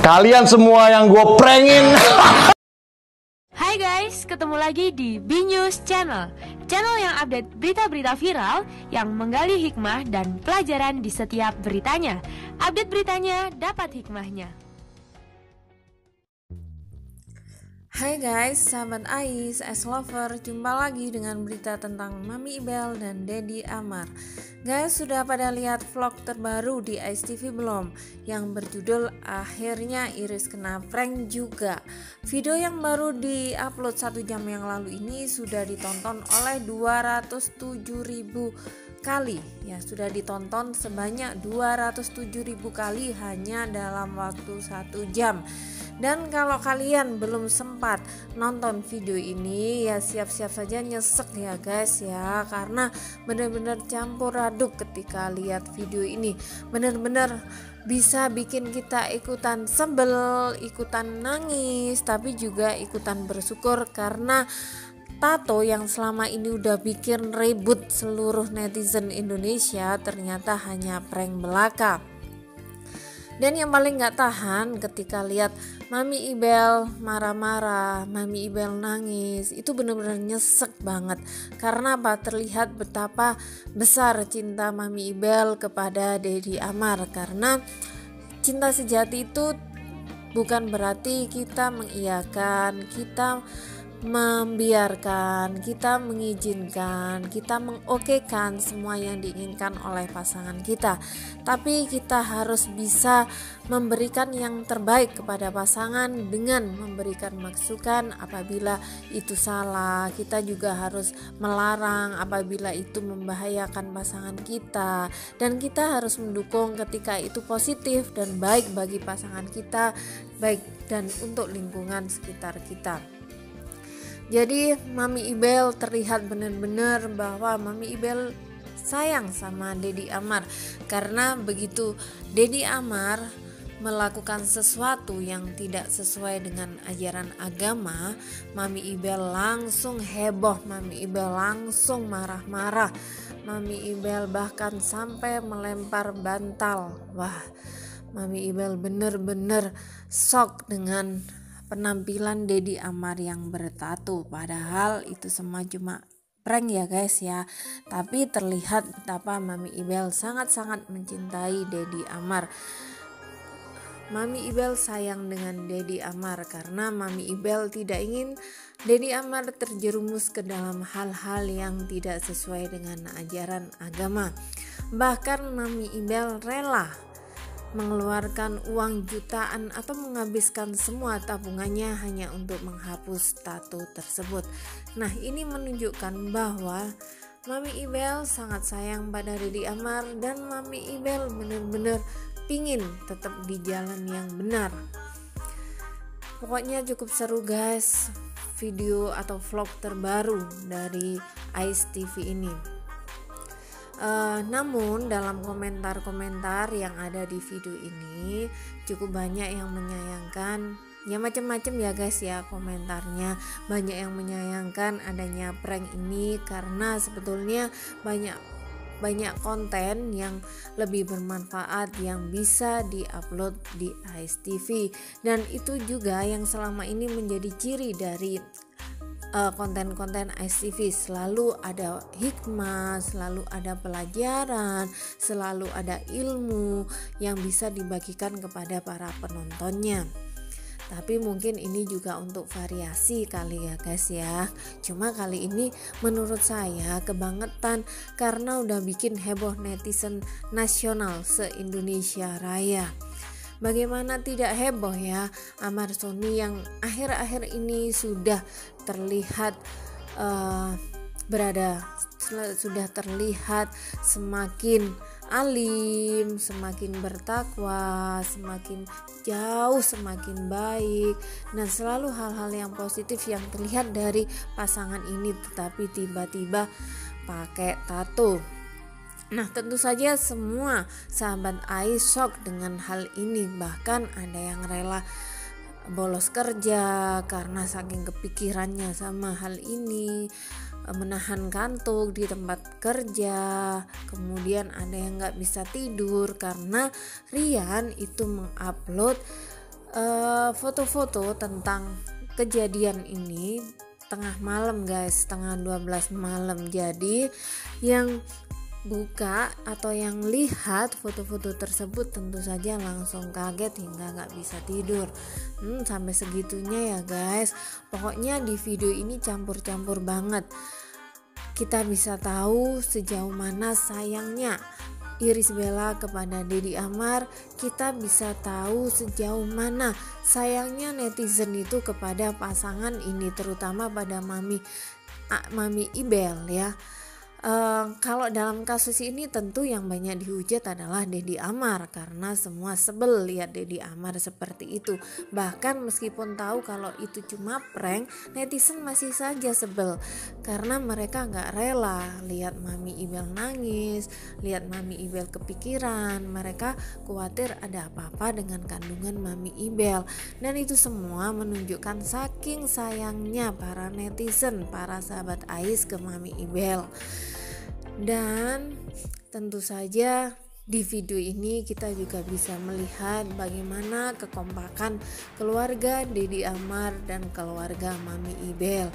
kalian semua yang gue prengin. Hai guys, ketemu lagi di B-News Channel. Channel yang update berita-berita viral yang menggali hikmah dan pelajaran di setiap beritanya. Update beritanya, dapat hikmahnya. Hai guys, sahabat Ais, lover, jumpa lagi dengan berita tentang Mami Ibel dan Deddy Amar. Guys, sudah pada lihat vlog terbaru di Ais TV belum? Yang berjudul Akhirnya Iris Kena Prank Juga. Video yang baru di-upload 1 jam yang lalu ini sudah ditonton oleh 207.000 kali. Ya, sudah ditonton sebanyak 207.000 kali hanya dalam waktu 1 jam. Dan kalau kalian belum sempat nonton video ini, ya siap-siap saja nyesek ya guys ya, karena benar-benar campur aduk ketika lihat video ini. Benar-benar bisa bikin kita ikutan sebel, ikutan nangis, tapi juga ikutan bersyukur karena tato yang selama ini udah bikin ribut seluruh netizen Indonesia ternyata hanya prank belaka. Dan yang paling gak tahan ketika lihat Mami Ibel marah-marah, Mami Ibel nangis, itu benar-benar nyesek banget. Karena apa? Terlihat betapa besar cinta Mami Ibel kepada Deddy Amar. Karena cinta sejati itu bukan berarti kita mengiyakan, kita membiarkan, kita mengizinkan, kita mengokekan semua yang diinginkan oleh pasangan kita. Tapi kita harus bisa memberikan yang terbaik kepada pasangan dengan memberikan masukan apabila itu salah. Kita juga harus melarang apabila itu membahayakan pasangan kita, dan kita harus mendukung ketika itu positif dan baik bagi pasangan kita, baik dan untuk lingkungan sekitar kita. Jadi Mami Ibel terlihat benar-benar bahwa Mami Ibel sayang sama Deddy Amar, karena begitu Deddy Amar melakukan sesuatu yang tidak sesuai dengan ajaran agama, Mami Ibel langsung heboh, Mami Ibel langsung marah-marah, Mami Ibel bahkan sampai melempar bantal. Wah, Mami Ibel benar-benar shock dengan penampilan Deddy Amar yang bertato, padahal itu semua cuma prank ya guys ya. Tapi terlihat betapa Mami Ibel sangat-sangat mencintai Deddy Amar. Mami Ibel sayang dengan Deddy Amar karena Mami Ibel tidak ingin Deddy Amar terjerumus ke dalam hal-hal yang tidak sesuai dengan ajaran agama. Bahkan Mami Ibel rela mengeluarkan uang jutaan atau menghabiskan semua tabungannya hanya untuk menghapus tato tersebut. Nah, ini menunjukkan bahwa Mami Ibel sangat sayang pada Deddy Amar dan Mami Ibel benar-benar pingin tetap di jalan yang benar. Pokoknya cukup seru guys video atau vlog terbaru dari Ais TV ini. Namun dalam komentar-komentar yang ada di video ini cukup banyak yang menyayangkan, ya macam-macam ya guys ya komentarnya. Banyak yang menyayangkan adanya prank ini karena sebetulnya banyak konten yang lebih bermanfaat yang bisa diupload di Ais TV, dan itu juga yang selama ini menjadi ciri dari konten-konten Ais TV. Selalu ada hikmah, selalu ada pelajaran, selalu ada ilmu yang bisa dibagikan kepada para penontonnya. Tapi mungkin ini juga untuk variasi kali ya guys ya. Cuma kali ini menurut saya kebangetan karena udah bikin heboh netizen nasional se-Indonesia Raya. Bagaimana tidak heboh ya, Amar Sony yang akhir-akhir ini sudah terlihat sudah terlihat semakin alim, semakin bertakwa, semakin jauh, semakin baik, dan selalu hal-hal yang positif yang terlihat dari pasangan ini, tetapi tiba-tiba pakai tato. Nah, tentu saja semua sahabat Ais shock dengan hal ini. Bahkan ada yang rela bolos kerja karena saking kepikirannya sama hal ini, menahan kantuk di tempat kerja. Kemudian ada yang nggak bisa tidur karena Rian itu mengupload foto-foto tentang kejadian ini tengah malam guys, setengah 12 malam. Jadi yang buka atau yang lihat foto-foto tersebut tentu saja langsung kaget hingga gak bisa tidur. Sampai segitunya ya guys. Pokoknya di video ini campur-campur banget. Kita bisa tahu sejauh mana sayangnya Irish Bella kepada Deddy Amar. Kita bisa tahu sejauh mana sayangnya netizen itu kepada pasangan ini, terutama pada Mami Ibel ya. Kalau dalam kasus ini tentu yang banyak dihujat adalah Deddy Amar, karena semua sebel lihat Deddy Amar seperti itu. Bahkan meskipun tahu kalau itu cuma prank, netizen masih saja sebel karena mereka gak rela lihat Mami Ibel nangis, lihat Mami Ibel kepikiran. Mereka khawatir ada apa-apa dengan kandungan Mami Ibel, dan itu semua menunjukkan saking sayangnya para netizen, para sahabat Ais ke Mami Ibel. Dan tentu saja di video ini kita juga bisa melihat bagaimana kekompakan keluarga Deddy Amar dan keluarga Mami Ibel.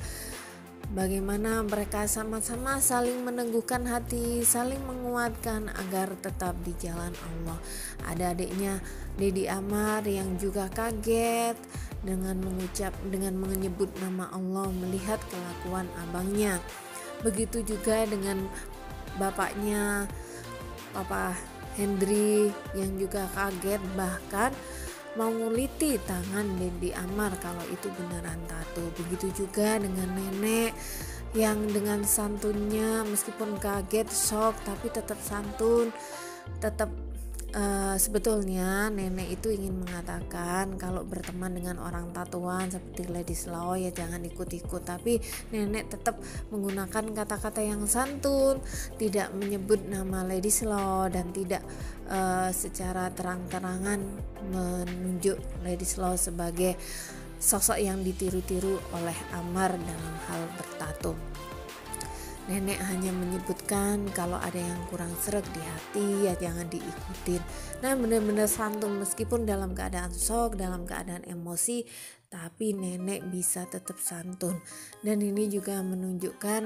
Bagaimana mereka sama-sama saling meneguhkan hati, saling menguatkan agar tetap di jalan Allah. Ada adiknya Deddy Amar yang juga kaget dengan menyebut nama Allah melihat kelakuan abangnya. Begitu juga dengan bapaknya Papa Hendri yang juga kaget, bahkan mau nguliti tangan Deddy Amar kalau itu beneran tato. Begitu juga dengan nenek yang dengan santunnya meskipun kaget, shock, tapi tetap santun, tetap sebetulnya nenek itu ingin mengatakan kalau berteman dengan orang tatoan seperti Lady Slow ya jangan ikut-ikut, tapi nenek tetap menggunakan kata-kata yang santun, tidak menyebut nama Lady Slow dan tidak secara terang-terangan menunjuk Lady Slow sebagai sosok yang ditiru-tiru oleh Amar dalam hal bertato. Nenek hanya menyebutkan kalau ada yang kurang sreg di hati ya jangan diikutin. Nah benar-benar santun meskipun dalam keadaan shock, dalam keadaan emosi, tapi nenek bisa tetap santun. Dan ini juga menunjukkan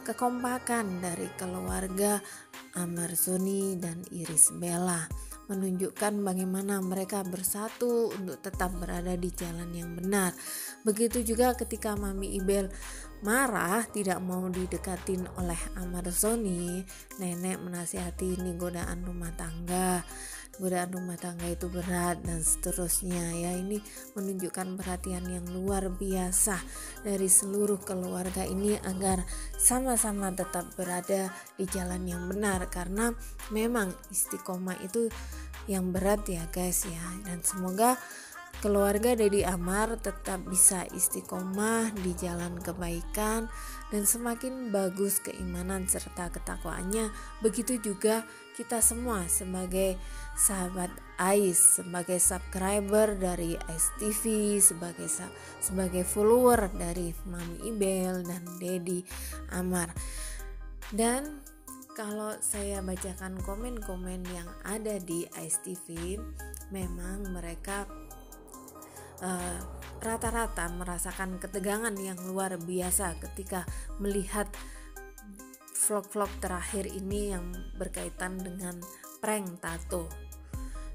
kekompakan dari keluarga Amar Zoni dan Irish Bella, menunjukkan bagaimana mereka bersatu untuk tetap berada di jalan yang benar. Begitu juga ketika Mami Ibel marah tidak mau didekatin oleh Amar Zoni, nenek menasihati ini godaan rumah tangga itu berat dan seterusnya ya. Ini menunjukkan perhatian yang luar biasa dari seluruh keluarga ini agar sama-sama tetap berada di jalan yang benar, karena memang istiqomah itu yang berat ya guys ya. Dan semoga keluarga Deddy Amar tetap bisa istiqomah di jalan kebaikan dan semakin bagus keimanan serta ketakwaannya. Begitu juga kita semua sebagai sahabat Ais, sebagai subscriber dari Ais TV, sebagai follower dari Mami Ibel dan Deddy Amar. Dan kalau saya bacakan komen-komen yang ada di Ais TV, memang mereka rata-rata merasakan ketegangan yang luar biasa ketika melihat vlog-vlog terakhir ini yang berkaitan dengan prank tato.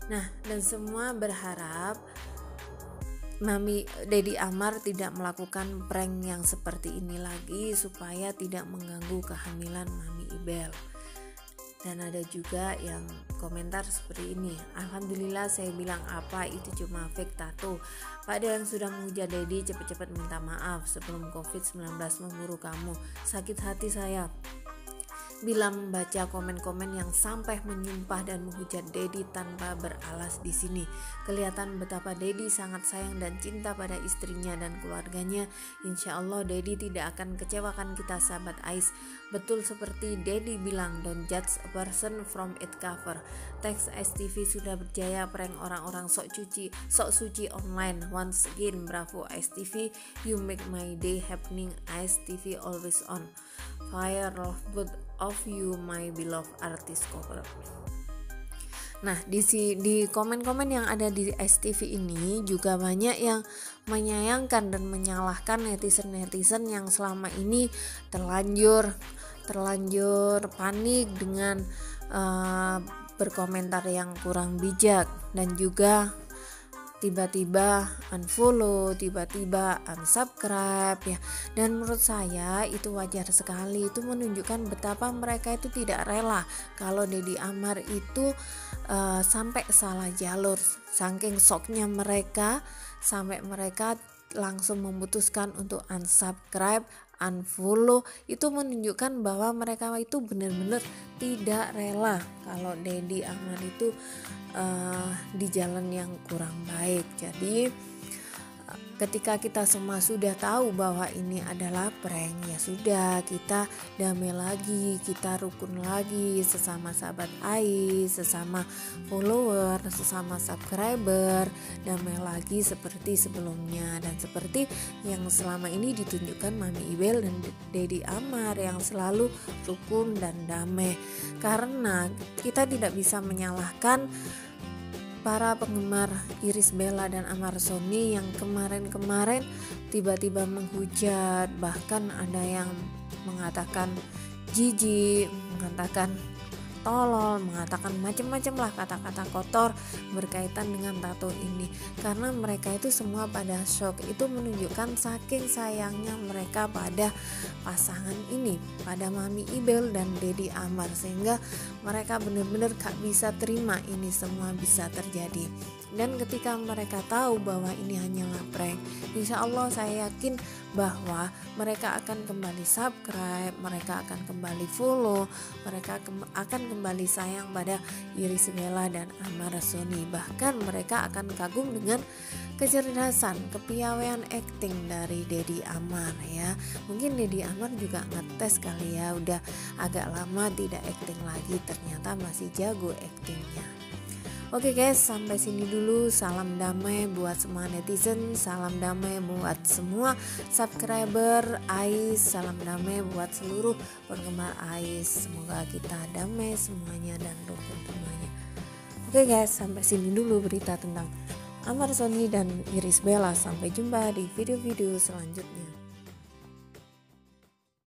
Nah, dan semua berharap Deddy Amar tidak melakukan prank yang seperti ini lagi supaya tidak mengganggu kehamilan Mami Ibel. Dan ada juga yang komentar seperti ini, alhamdulillah saya bilang apa itu cuma fake tato. Pada yang sudah menghujat Deddy cepat-cepat minta maaf sebelum COVID-19 memburu kamu. Sakit hati saya bila membaca komen-komen yang sampai menyumpah dan menghujat Deddy tanpa beralas di sini. Kelihatan betapa Deddy sangat sayang dan cinta pada istrinya dan keluarganya. Insya Allah Deddy tidak akan kecewakan kita sahabat Ais. Betul seperti Deddy bilang, don't judge a person from its cover. Teks Ais TV sudah berjaya prank orang-orang sok suci online. Once again, bravo Ais TV, you make my day happening. Ais TV always on fire, love both of you my beloved artist cover. Nah, di komen-komen yang ada di STV ini juga banyak yang menyayangkan dan menyalahkan netizen-netizen yang selama ini terlanjur panik dengan berkomentar yang kurang bijak, dan juga tiba-tiba unfollow, tiba-tiba unsubscribe ya. Dan menurut saya itu wajar sekali. Itu menunjukkan betapa mereka itu tidak rela kalau Deddy Amar itu sampai salah jalur. Saking shocknya mereka sampai mereka langsung memutuskan untuk unsubscribe, unfollow. Itu menunjukkan bahwa mereka itu benar-benar tidak rela kalau Deddy Amar itu di jalan yang kurang baik. Jadi ketika kita semua sudah tahu bahwa ini adalah prank, ya sudah, kita damai lagi, kita rukun lagi sesama sahabat Ais, sesama follower, sesama subscriber, damai lagi seperti sebelumnya, dan seperti yang selama ini ditunjukkan Mami Ibel dan Deddy Amar yang selalu rukun dan damai. Karena kita tidak bisa menyalahkan para penggemar Irish Bella dan Amar Sony yang kemarin-kemarin tiba-tiba menghujat, bahkan ada yang mengatakan jijik, mengatakan tolol, mengatakan macam-macam lah kata-kata kotor berkaitan dengan tato ini, karena mereka itu semua pada shock. Itu menunjukkan saking sayangnya mereka pada pasangan ini, pada Mami Ibel dan Deddy Amar, sehingga mereka benar-benar gak bisa terima ini semua bisa terjadi. Dan ketika mereka tahu bahwa ini hanyalah prank, insya Allah saya yakin bahwa mereka akan kembali subscribe, mereka akan kembali follow, mereka akan kembali sayang pada Irish Bella dan Amar Sony. Bahkan mereka akan kagum dengan kecerdasan, kepiawaian acting dari Deddy Amar ya. Mungkin Deddy Amar juga ngetes kali ya, udah agak lama tidak acting lagi, ternyata masih jago actingnya. Oke guys, sampai sini dulu. Salam damai buat semua netizen, salam damai buat semua subscriber Ais, salam damai buat seluruh penggemar Ais. Semoga kita damai semuanya dan rukun semuanya. Oke guys, sampai sini dulu berita tentang Amar Sony dan Irish Bella. Sampai jumpa di video-video selanjutnya.